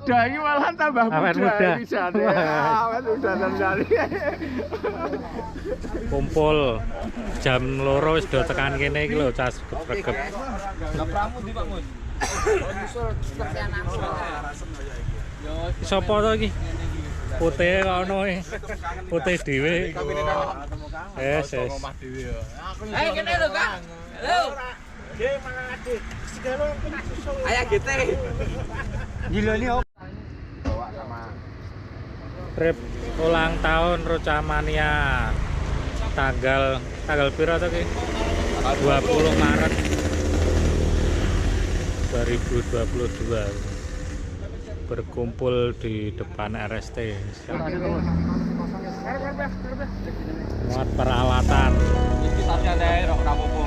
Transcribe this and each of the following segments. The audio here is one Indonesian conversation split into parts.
muda ini malah tambah muda. Awet muda sekali. Kumpul jam loro wis do tekan kene iki lho cas regep. Lapramu di Pak Mus. Nyusul seperti anakku. Sopo to iki? Putih kono e. Putih dhewe. Yes. Ayo kene lho, Kak. Halo. Nggih, mangan adik. Segala susul. Ayo GT. Gila nih, bawa sama Trip ulang tahun Rocamania. Tanggal piro to ki? 20 Maret 2022. Berkumpul di depan RST. Muat peralatan. Kisahnya ada rok rapopo.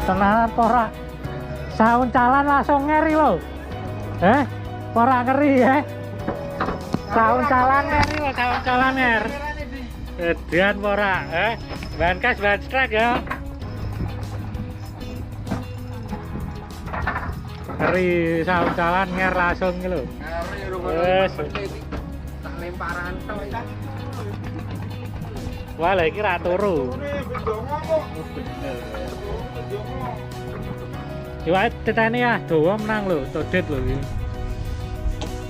Tenanan pora sauncalan langsung ngeri lho. Pora ngeri sauncalan ngeri lho, sauncalan nger. Edian pora, ban kas ban strike ya. Ngeri sauncalan nger langsung iki lho. Wes. Tak lemparan tok iki. Wah, lha iki ra turu. Iwak tetene ya, dawa menang lho, todet lho iki.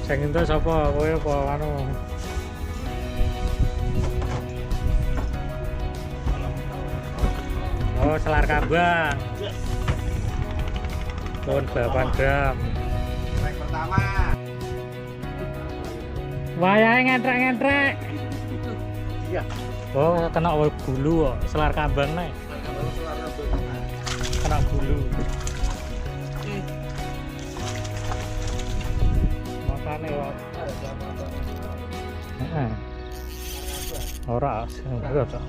Sing entuk sapa? Kowe apa anu? Oh, selar kambang. Pun 8 gram. Yang pertama. Wayahe ngentrek-ngentrek. Iya. Oh, kena bulu kok, selar kambang nih. Kena bulu. Makane kok. Heeh. Ora, ora to.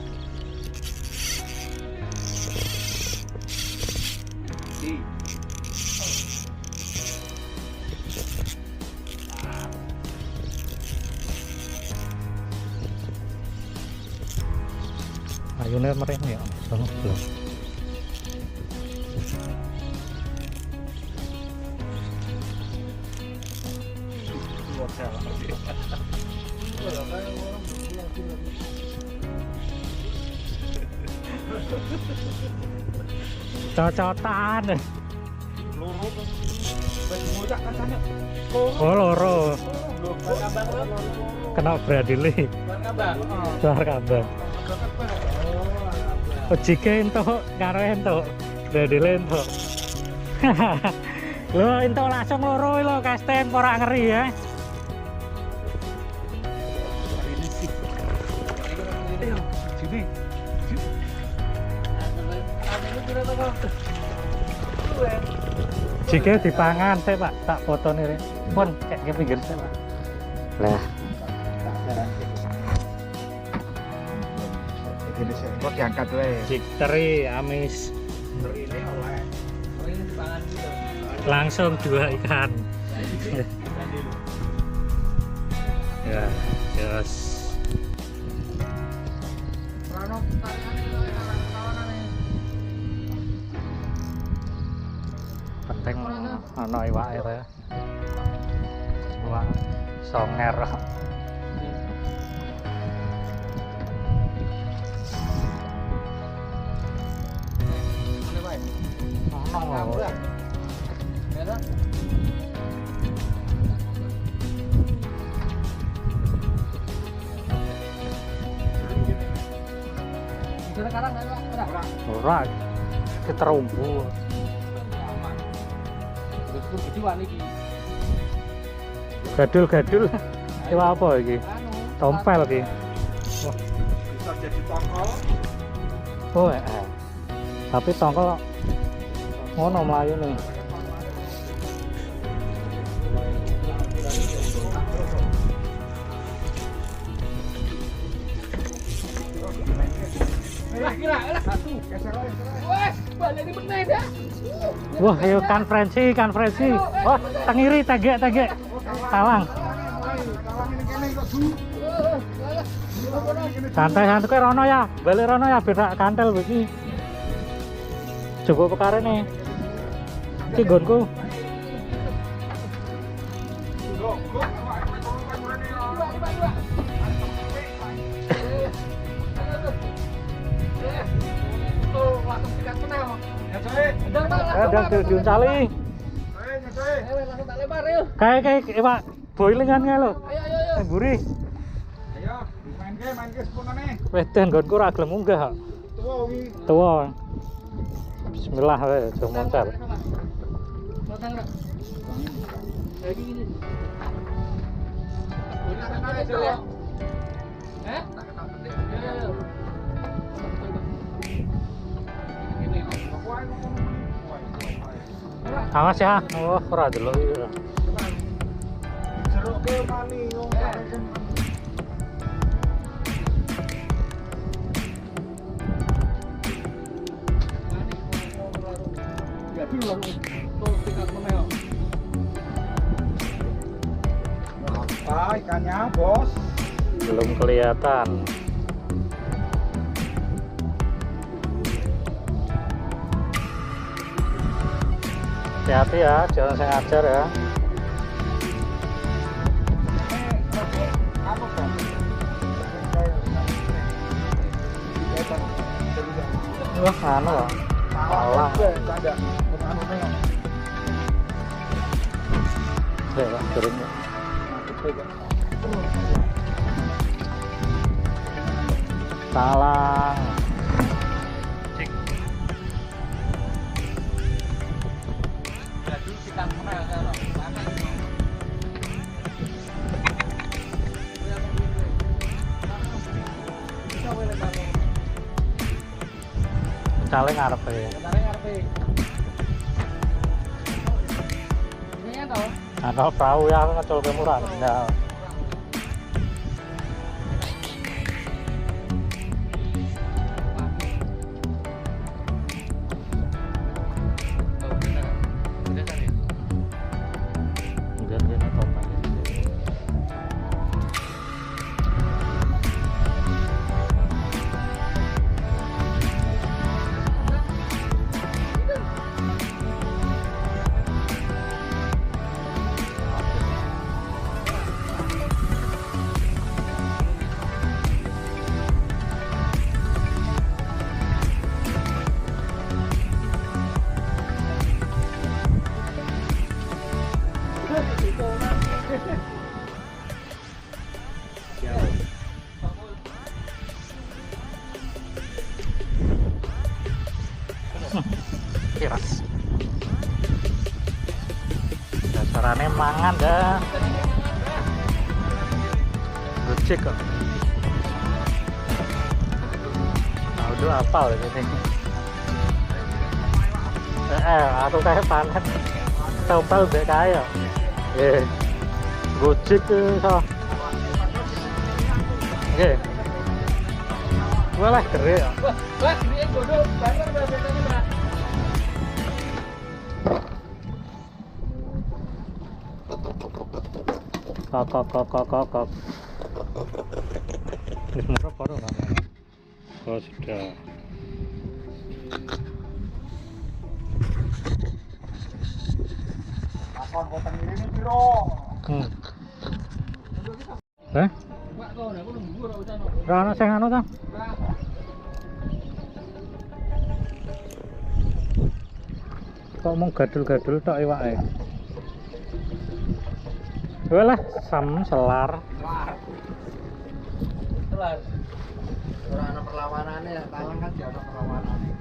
Ayune mereng ya, belum. Cocotan. Oh loro. Kena Bradley. Selar kambang. Ojike entuk karo entuk. Bradley entuk. Lho entuk langsung loro lho kasten ora ngeri ya. Jika dipangan saya Pak, tak foto nih pun kayak ke pinggir saya Pak. Lah. Kok diangkat wae. Jik teri amis. Ini oleh. Ini dipangan gitu. Langsung 2 ikan. Ya, yes. Penting ana iwake ya. Wah, songer. Ora, keterumbu. Gadul-gadul. Iwa apa iki? Tompel iki. Bisa jadi tongkol. Oh, tapi tongkol ngono mlayu nih. Wah, ayo konferensi. Wah, tengiri tegek. Talang. Santai kowe rono ya. Balik rono ya beda kantel iki. Coba perkara nih. Iki nggonku. Ada diuncali. Kayak Pak boilingan kae lho. Ayo. Buri. Ayo, main ke sepunane. Wes ten nggonku ora gelem munggah. Tuwa. Bismillah wae, aja moncar. Awas ya, oh ora delok iki. Jeruk ke mani wong apa ikannya, Bos? Belum kelihatan. Hati-hati ya, jangan saya ngajar ya. Wah, anu loh. Salah. Pak, turun ya. Talang. Cale ngarepe. Nah, perahu ya ngecol ke murah. Nah. Kiras. Dasarane mangan dah. Gocek kok. Nah, udah apal ini. Aku kayak panen. Topel mbek kae ya. Gocek so. Nggih. Walah gere ya. Wah, ini bodoh, banyak biasanya, Pak. Kok. Ini semua baru kan? Oh sudah. Akon kota ini piro? Rana sing anu ta? Kok mung gadul-gadul tok iwake. Walah, sam selar. Selar. Ora ana perlawanane ya, talang kan ya ana perlawanane.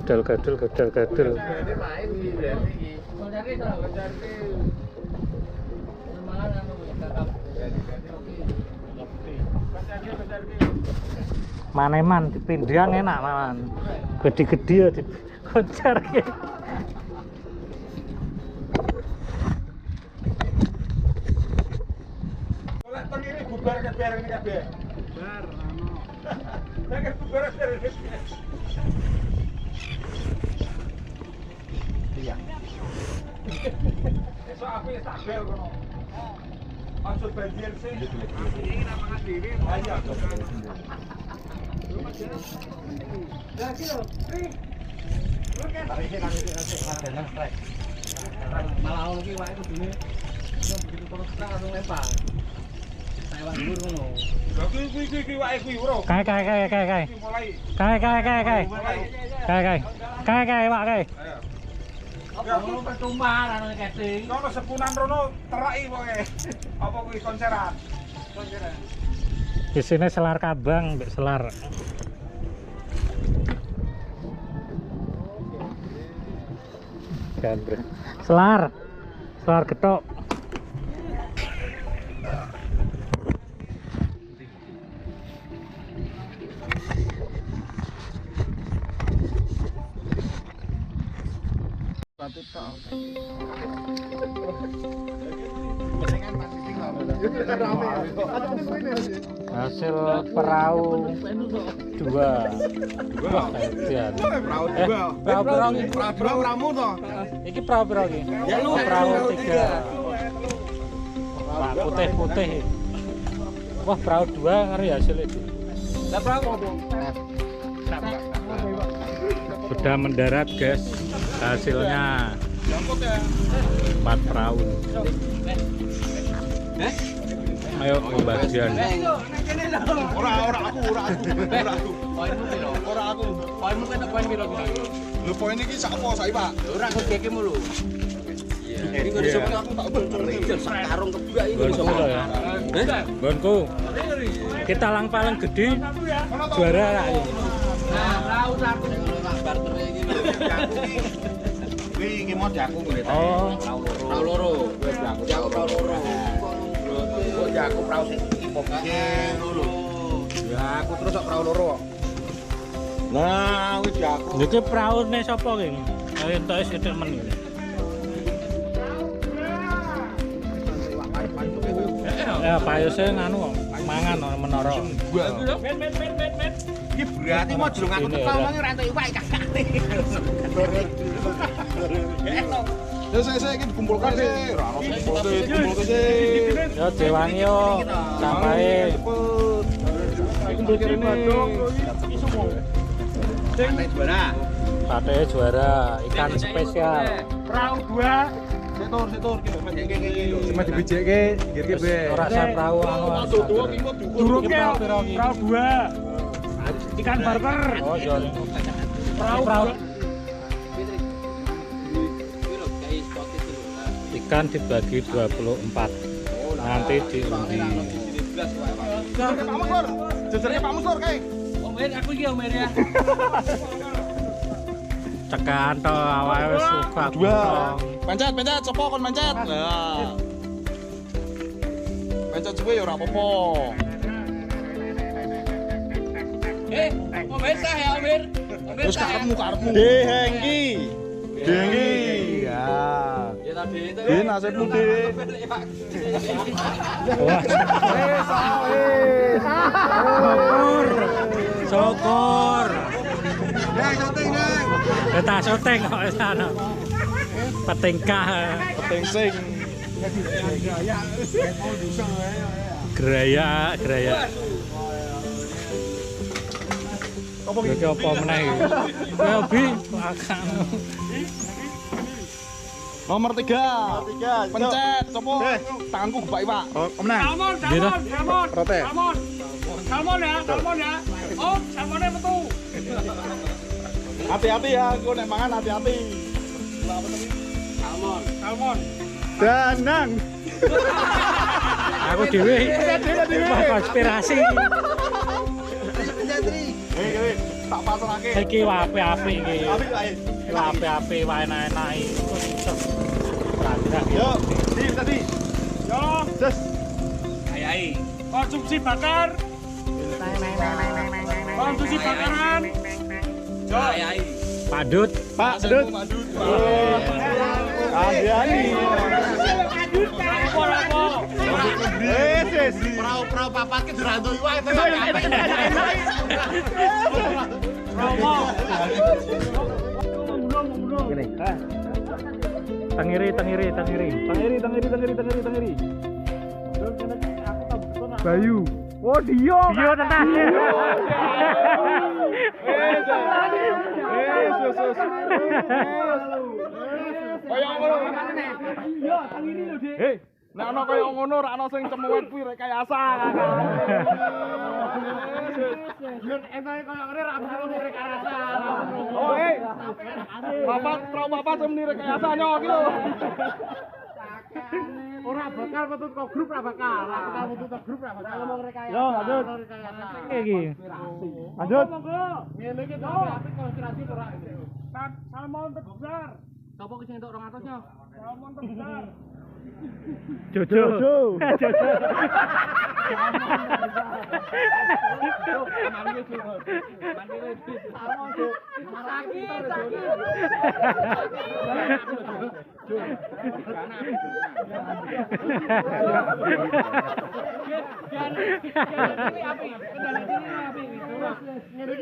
Gadul. Ini main di iki. Mencari salah, mencari. Semangat anu kakak. Maneman dipindang enak malan. Gede-gede ya dikoncar ki. Oleh teng ini bubar kabeh ini kabeh. Bubar ono. Nek bubar kabeh. Iya. Esok aku ya tak bel kono. Maksud banjir sih. Ini namangan dhewe. Ayo. Lah iki lho, Pri. Lu kan iki nang ladenan strek. Malah ono ki wae kudune yang begitu terus langsung lempar. Taiwan dhuwur ngono. Lah kuwi wae kuwi ora. Kae. Mulai. Kae, Pak, kae. Apa ngono percuma anu casting. Ono sepunan rono teraki pokoke. Apa kuwi konseran? Konseran. Di sini selar kabang, mbek selar. Gandre. Selar getok. Hasil perahu 2. Wah, kasihan. Perahu ramu to. Iki perahu iki. Perahu 3. Pak putih. Wah, perahu 2 ngeri hasil itu. Lah perahu opo? Sudah mendarat, guys. Hasilnya 4 perahu. Ayo pembagian. Ora aku. Poinmu piro? Ora aku. Poinmu ketok poin piro kira-kira? Lho poin iki sapa saiki, Pak? Ora kok geke mulu. Ini kok iso aku tak bener sekarung kebak ini. Gonku. Kita lang paling gede juara lah ini. Nah, tahu aku barter iki. Kuwi iki mau diaku ngene. Oh, Perahu loro. Wis aku perahu loro. Kok diaku perahu sing iki pokoke lho. Ya aku terus kok perahu loro. Nah, wis diaku. iki peraune sapa ki? Ayo entuk sithik men iki. Ya, payuse nganu kok, mangan nang menara. Men. Iki berarti mau jelung aku tekan wong ora entuk iwak kakak. Saya iki dikumpulkan sih. Ora ono dikumpulke sih. Yo dewangi yo, sampahe. Kumpul kene. Sing juara. Pate juara, ikan spesial. Perahu 2. Setor iki. Cuma dibijekke, ngirke be. Ora sak perahu anu. Durungke perahu 2. Ikan barber. Oh, iya. Perahu. Ikan dibagi 24. Nanti diundi. Pak Musur. Jejernya Pak Musur kae. Omer aku iki Omer ya. Tekan to awake wis suka. 2. Pencet sapa kon mencet. Nah. Pencet suwe ya ora apa-apa. Omer sah ya Omer. Omer Terus sah. karepmu. Dehengki. Ya. Ya tadi itu. Nasibmu, Dik. Wah, syukur. Ya, syuting, Dik. Kita syuting kok sana. Petingkah. Peting Geraya. Iki apa meneh iki? Kowe bi akan. Nomor 3. Pencet sapa? Tanganku gebak, Pak. Menang. Salmon ya. Oh, salmonnya metu. Hati-hati ya, aku nek mangan hati-hati. Salmon. Danang. Aku dhewe. Konspirasi. Tak pasrahke. Iki apik-apik iki. Apik-apik wae enak-enak iki. Yo, tadi. Yo, des. Ai. Konsumsi bakar. Konstruksi bakaran. Ayai. Pak Dut. Pak Sedut. Andiani. Perahu papat ki dirantui wae to. Tengiri. Bayu. Oh Dio tenan. Kaya ngono. Iya, tangiri lho, Dik. Hei, nek ana kaya ngono ra ana sing cemuwet kuwi rekayasa. Yen enake kaya ngene ra mesti rekayasa. Oh, hei. Papat sing muni rekayasa nyo iki lho. Ora bakal metut kok grup ra bakal. Ora bakal metut kok grup ra bakal. Ngomong rekayasa. Yo, lanjut. Iki. Lanjut. Ngene iki to apik konspirasi ora. Salmon terbesar. Sopo ki sing entuk 200 nyo? Salmon terbesar. Jojo. Sakit.